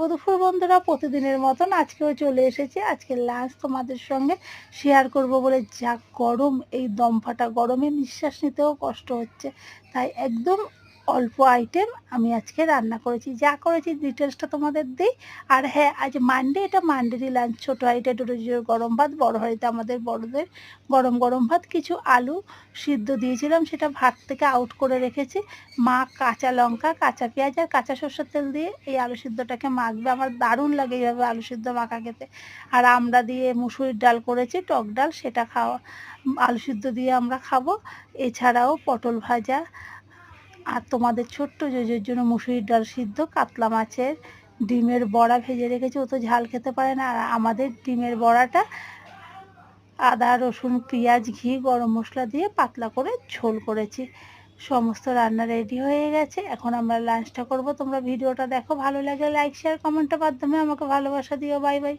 দুপুর বন্ধুরা, প্রতিদিনের মতন আজকেও চলে এসেছি। আজকে লাঞ্চ তোমাদের সঙ্গে শেয়ার করব বলে, যা গরম, এই দমফাটা গরমে নিঃশ্বাস নিতেও কষ্ট হচ্ছে। তাই একদম অল্প আইটেম আমি আজকে রান্না করেছি। যা করেছি ডিটেলসটা তোমাদের দিই। আর হ্যাঁ, আজ মানডে, এটা মানডেরই লাঞ্চ। ছোটো হাঁড়িতে 2 জিরো গরম ভাত, বড় হাঁড়িতে আমাদের বড়দের গরম গরম ভাত, কিছু আলু সিদ্ধ দিয়েছিলাম, সেটা ভাত থেকে আউট করে রেখেছি। মা কাঁচা লঙ্কা, কাঁচা পেঁয়াজ আর কাঁচা সরষের তেল দিয়ে এই আলু সিদ্ধটাকে মাখবে। আমার দারুণ লাগে এইভাবে আলু সিদ্ধ মাখা খেতে। আর আমরা দিয়ে মুসুরির ডাল করেছি, টক ডাল, সেটা খাওয়া আলু সিদ্ধ দিয়ে আমরা খাবো। এছাড়াও পটল ভাজা, আর তোমাদের ছোট্ট জেজের জন্য মুসুরির ডাল সিদ্ধ, কাতলা মাছের ডিমের বড়া ভেজে রেখেছি, ও তো ঝাল খেতে পারে না। আর আমাদের ডিমের বড়াটা আদা রসুন পেঁয়াজ ঘি গরম মশলা দিয়ে পাতলা করে ঝোল করেছি। সমস্ত রান্না রেডি হয়ে গেছে, এখন আমরা লাঞ্চটা করব। তোমরা ভিডিওটা দেখো, ভালো লাগলে লাইক শেয়ার কমেন্টের মাধ্যমে আমাকে ভালোবাসা দিও। Bye bye.